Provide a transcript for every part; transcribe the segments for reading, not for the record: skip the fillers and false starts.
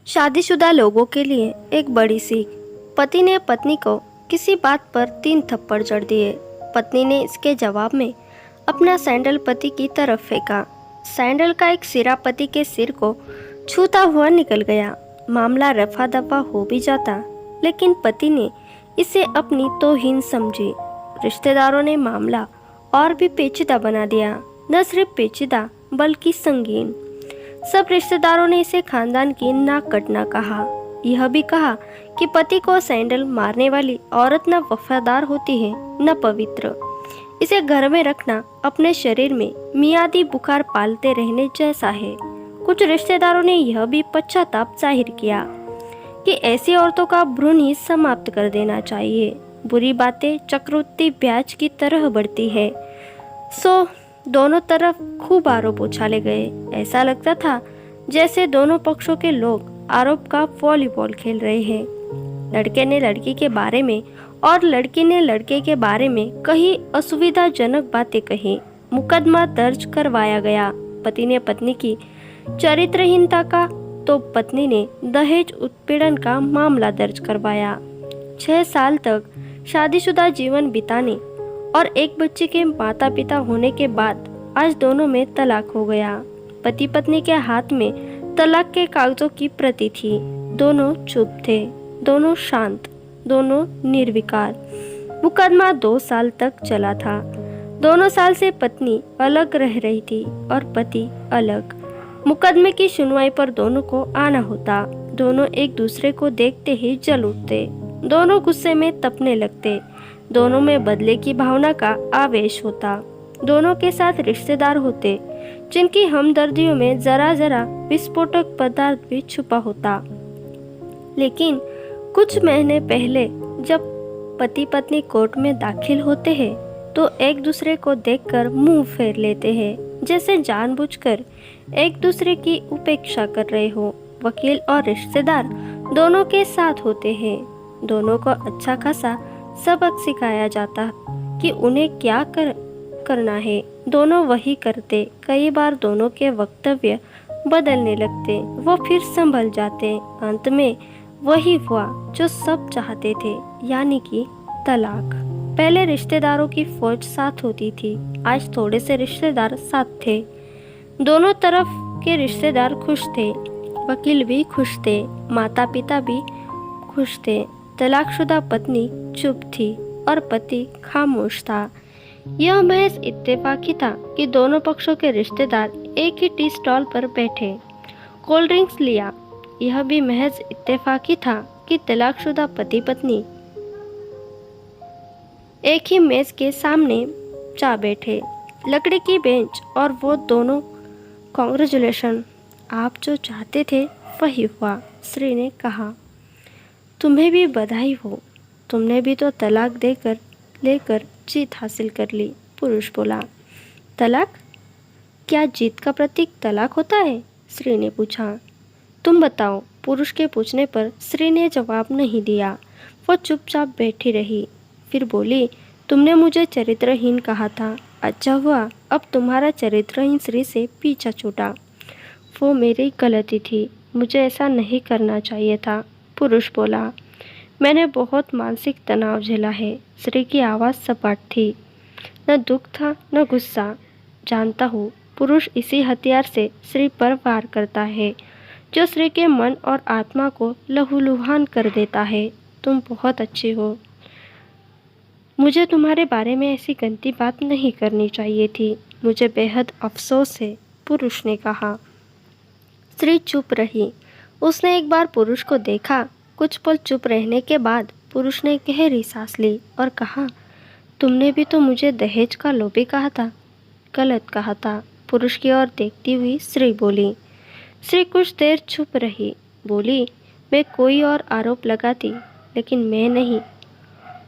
शादीशुदा लोगों के लिए एक बड़ी सीख। पति ने पत्नी को किसी बात पर 3 थप्पड़ जड़ दिए। पत्नी ने इसके जवाब में अपना सैंडल पति की तरफ फेंका। सैंडल का एक सिरा पति के सिर को छूता हुआ निकल गया। मामला रफा दफा हो भी जाता, लेकिन पति ने इसे अपनी तौहीन समझी। रिश्तेदारों ने मामला और भी पेचीदा बना दिया। न सिर्फ पेचीदा बल्कि संगीन। सब रिश्तेदारों ने इसे खानदान की नाक कटना कहा। यह भी कहा कि पति को सैंडल मारने वाली औरत न वफादार होती है न पवित्र। इसे घर में रखना अपने शरीर में मियादी बुखार पालते रहने जैसा है। कुछ रिश्तेदारों ने यह भी पश्चाताप जाहिर किया कि ऐसी औरतों का भ्रूण ही समाप्त कर देना चाहिए। बुरी बातें चक्रवृद्धि ब्याज की तरह बढ़ती है। सो दोनों तरफ खूब आरोप उछाले गए। ऐसा लगता था जैसे दोनों पक्षों के लोग आरोप का वॉलीबॉल खेल रहे हैं। लड़के ने लड़की के बारे में और लड़की ने लड़के के बारे में कई असुविधाजनक बातें कही। मुकदमा दर्ज करवाया गया। पति ने पत्नी की चरित्रहीनता का तो पत्नी ने दहेज उत्पीड़न का मामला दर्ज करवाया। 6 साल तक शादीशुदा जीवन बिताने और एक बच्चे के माता पिता होने के बाद आज दोनों में तलाक हो गया। पति पत्नी के हाथ में तलाक के कागजों की प्रति थी। दोनों चुप थे, दोनों शांत, दोनों निर्विकार। मुकदमा 2 साल तक चला था। दोनों साल से पत्नी अलग रह रही थी और पति अलग। मुकदमे की सुनवाई पर दोनों को आना होता। दोनों एक दूसरे को देखते ही जल उठते। दोनों गुस्से में तपने लगते। दोनों में बदले की भावना का आवेश होता। दोनों के साथ रिश्तेदार होते जिनकी हमदर्दियों में जरा जरा विस्फोटक पदार्थ भी छुपा होता। लेकिन कुछ महीने पहले जब पति पत्नी कोर्ट में दाखिल होते हैं तो एक दूसरे को देखकर मुंह फेर लेते हैं, जैसे जानबूझकर एक दूसरे की उपेक्षा कर रहे हो। वकील और रिश्तेदार दोनों के साथ होते हैं। दोनों को अच्छा खासा सबक सिखाया जाता कि उन्हें क्या करना है। दोनों वही करते। कई बार दोनों के वक्तव्य बदलने लगते, वो फिर संभल जाते। अंत में वही हुआ जो सब चाहते थे, यानी कि तलाक। पहले रिश्तेदारों की फौज साथ होती थी, आज थोड़े से रिश्तेदार साथ थे। दोनों तरफ के रिश्तेदार खुश थे। वकील भी खुश थे, माता पिता भी खुश थे। तलाकशुदा पत्नी चुप थी और पति खामोश था। यह महज इत्तेफाक ही था कि दोनों पक्षों के रिश्तेदार एक ही टी स्टॉल पर बैठे, कोल्ड ड्रिंक्स लिया। यह भी महज इत्तेफाक ही था कि तलाकशुदा पति पत्नी एक ही मेज के सामने जा बैठे, लकड़ी की बेंच, और वो दोनों कांग्रेचुलेशन, आप जो चाहते थे वही हुआ। श्री ने कहा, तुम्हें भी बधाई हो, तुमने भी तो तलाक लेकर जीत हासिल कर ली। पुरुष बोला, तलाक? क्या जीत का प्रतीक तलाक होता है? श्री ने पूछा। तुम बताओ। पुरुष के पूछने पर श्री ने जवाब नहीं दिया। वो चुपचाप बैठी रही। फिर बोली, तुमने मुझे चरित्रहीन कहा था। अच्छा हुआ अब तुम्हारा चरित्रहीन श्री से पीछा छूटा। वो मेरी गलती थी, मुझे ऐसा नहीं करना चाहिए था। पुरुष बोला, मैंने बहुत मानसिक तनाव झेला है। श्री की आवाज़ सपाट थी, न दुख था न गुस्सा। जानता हूँ, पुरुष इसी हथियार से श्री पर वार करता है जो श्री के मन और आत्मा को लहूलुहान कर देता है। तुम बहुत अच्छी हो, मुझे तुम्हारे बारे में ऐसी गंदी बात नहीं करनी चाहिए थी। मुझे बेहद अफसोस है, पुरुष ने कहा। श्री चुप रही। उसने एक बार पुरुष को देखा। कुछ पल चुप रहने के बाद पुरुष ने गहरी सांस ली और कहा, तुमने भी तो मुझे दहेज का लोभी कहा था। गलत कहा था। पुरुष की ओर देखती हुई श्री बोली। श्री कुछ देर चुप रही। बोली, मैं कोई और आरोप लगाती, लेकिन मैं नहीं।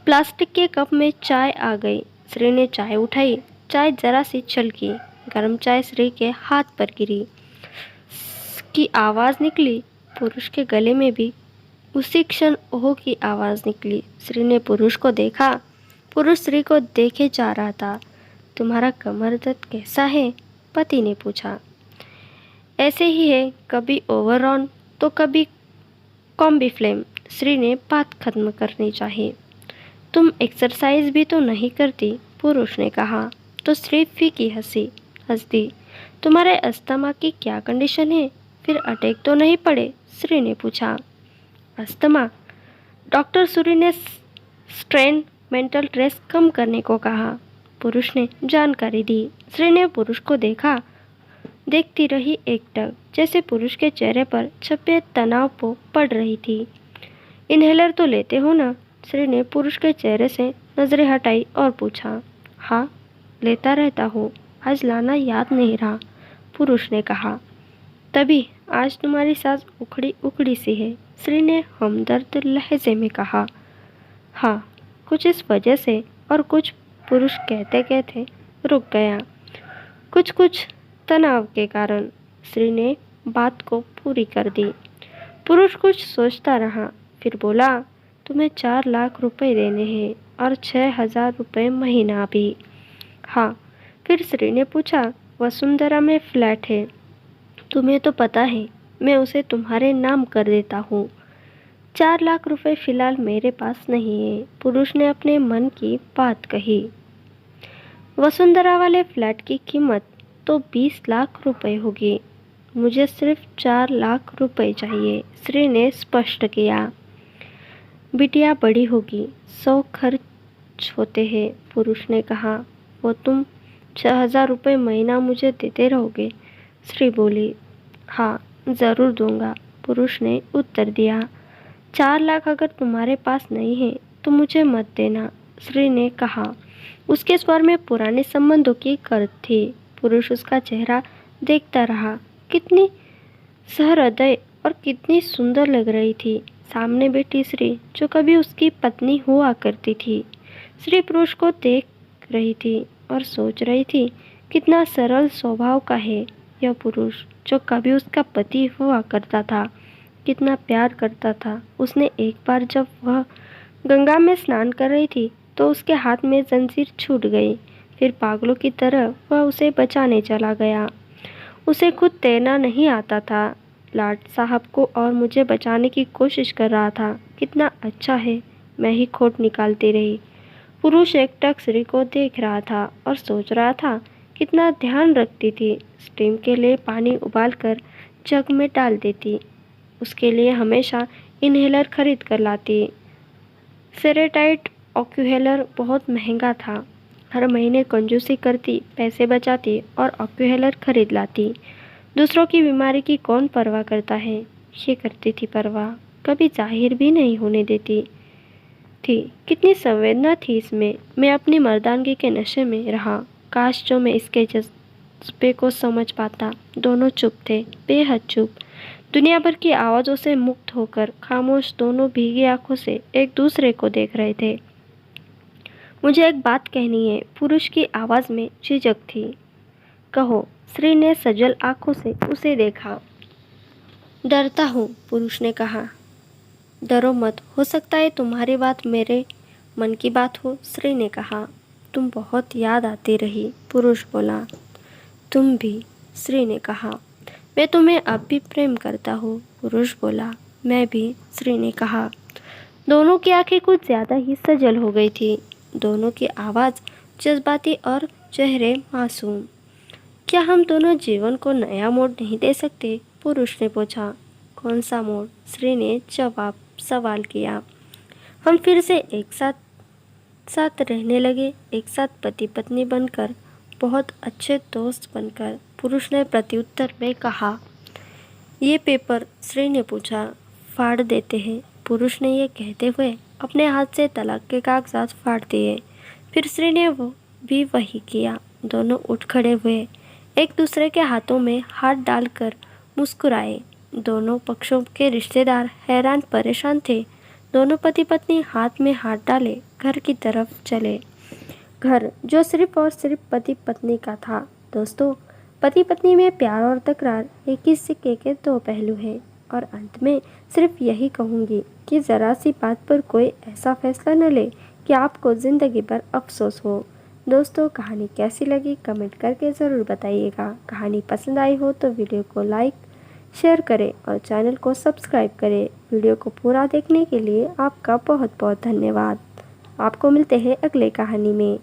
प्लास्टिक के कप में चाय आ गई। श्री ने चाय उठाई। चाय जरा सी छलकी। गर्म चाय श्री के हाथ पर गिरी की आवाज़ निकली। पुरुष के गले में भी उसी क्षण ओह की आवाज़ निकली। श्री ने पुरुष को देखा। पुरुष श्री को देखे जा रहा था। तुम्हारा कमर दर्द कैसा है? पति ने पूछा। ऐसे ही है, कभी ओवर ऑन तो कभी कॉम्बीफ्लेम, श्री ने बात खत्म करनी चाहिए। तुम एक्सरसाइज भी तो नहीं करती, पुरुष ने कहा। तो श्री फीकी हंस दी। तुम्हारे अस्थमा की क्या कंडीशन है? फिर अटैक तो नहीं पड़े? श्री ने पूछा। अस्थमा? डॉक्टर सूरी ने स्ट्रेन मेंटल स्ट्रेस कम करने को कहा, पुरुष ने जानकारी दी। श्री ने पुरुष को देखती रही एकटक, जैसे पुरुष के चेहरे पर छपे तनाव को पड़ रही थी। इनहेलर तो लेते हो ना? श्री ने पुरुष के चेहरे से नजरें हटाई और पूछा। हाँ, लेता रहता हूँ, आज लाना याद नहीं रहा, पुरुष ने कहा। तभी आज तुम्हारी सांस उखड़ी उखड़ी सी है, श्री ने हमदर्द लहजे में कहा। हाँ, कुछ इस वजह से और कुछ, पुरुष कहते कहते रुक गया। कुछ तनाव के कारण, श्री ने बात को पूरी कर दी। पुरुष कुछ सोचता रहा, फिर बोला, तुम्हें 4 लाख रुपए देने हैं और 6,000 रुपये महीना भी। हाँ। फिर श्री ने पूछा, वसुंधरा में फ्लैट है, तुम्हें तो पता है, मैं उसे तुम्हारे नाम कर देता हूँ। 4 लाख रुपए फिलहाल मेरे पास नहीं है, पुरुष ने अपने मन की बात कही। वसुंधरा वाले फ्लैट की कीमत तो 20 लाख रुपए होगी, मुझे सिर्फ 4 लाख रुपए चाहिए, श्री ने स्पष्ट किया। बिटिया बड़ी होगी, 100 खर्च होते हैं, पुरुष ने कहा। वो तुम 6,000 रुपये महीना मुझे देते रहोगे? श्री बोली। हाँ, ज़रूर दूंगा, पुरुष ने उत्तर दिया। 4 लाख अगर तुम्हारे पास नहीं है तो मुझे मत देना, श्री ने कहा। उसके स्वर में पुराने संबंधों की कर्ज थी। पुरुष उसका चेहरा देखता रहा। कितनी सहृदय और कितनी सुंदर लग रही थी सामने बैठी श्री, जो कभी उसकी पत्नी हुआ करती थी। श्री पुरुष को देख रही थी और सोच रही थी, कितना सरल स्वभाव का है यह पुरुष, जो कभी उसका पति हुआ करता था। कितना प्यार करता था। उसने एक बार जब वह गंगा में स्नान कर रही थी तो उसके हाथ में जंजीर छूट गई। फिर पागलों की तरह वह उसे बचाने चला गया। उसे खुद तैरना नहीं आता था, लाट साहब को और मुझे बचाने की कोशिश कर रहा था। कितना अच्छा है, मैं ही खोट निकालती रही। पुरुष एकटक श्री को देख रहा था और सोच रहा था, कितना ध्यान रखती थी। स्टीम के लिए पानी उबालकर जग में डाल देती, उसके लिए हमेशा इनहेलर खरीद कर लाती। सेरेटाइट ऑक्यूहेलर बहुत महंगा था। हर महीने कंजूसी करती, पैसे बचाती और ऑक्यूहेलर खरीद लाती। दूसरों की बीमारी की कौन परवाह करता है, ये करती थी परवाह, कभी जाहिर भी नहीं होने देती थी। कितनी संवेदना थी इसमें। मैं अपनी मर्दानगी के नशे में रहा। काश जो मैं इसके जज्बे को समझ पाता। दोनों चुप थे, बेहद चुप। दुनिया भर की आवाज़ों से मुक्त होकर खामोश दोनों भीगी आंखों से एक दूसरे को देख रहे थे। मुझे एक बात कहनी है, पुरुष की आवाज़ में झिझक थी। कहो, श्री ने सजल आंखों से उसे देखा। डरता हूँ, पुरुष ने कहा। डरो मत, हो सकता है तुम्हारी बात मेरे मन की बात हो, श्री ने कहा। तुम बहुत याद आती रही, पुरुष बोला। तुम भी, श्री ने कहा। मैं तुम्हें अब भी प्रेम करता हूँ, पुरुष बोला। मैं भी, श्री ने कहा। दोनों की आंखें कुछ ज़्यादा ही सजल हो गई थी। दोनों की आवाज़ जज्बाती और चेहरे मासूम। क्या हम दोनों जीवन को नया मोड़ नहीं दे सकते, पुरुष ने पूछा। कौन सा मोड़, श्री ने सवाल किया। हम फिर से एक साथ रहने लगे, एक साथ पति पत्नी बनकर, बहुत अच्छे दोस्त बनकर, पुरुष ने प्रत्युत्तर में कहा। ये पेपर, श्री ने पूछा, फाड़ देते हैं, पुरुष ने ये कहते हुए अपने हाथ से तलाक के कागजात फाड़ दिए। फिर श्री ने भी वही किया। दोनों उठ खड़े हुए, एक दूसरे के हाथों में हाथ डालकर मुस्कुराए। दोनों पक्षों के रिश्तेदार हैरान परेशान थे। दोनों पति पत्नी हाथ में हाथ डाले घर की तरफ चले। घर जो सिर्फ और सिर्फ पति पत्नी का था। दोस्तों, पति पत्नी में प्यार और तकरार एक ही सिक्के के दो पहलू हैं। और अंत में सिर्फ यही कहूँगी कि ज़रा सी बात पर कोई ऐसा फैसला न ले कि आपको ज़िंदगी भर अफसोस हो। दोस्तों, कहानी कैसी लगी कमेंट करके ज़रूर बताइएगा। कहानी पसंद आई हो तो वीडियो को लाइक शेयर करें और चैनल को सब्सक्राइब करें। वीडियो को पूरा देखने के लिए आपका बहुत बहुत धन्यवाद। आपको मिलते हैं अगले कहानी में।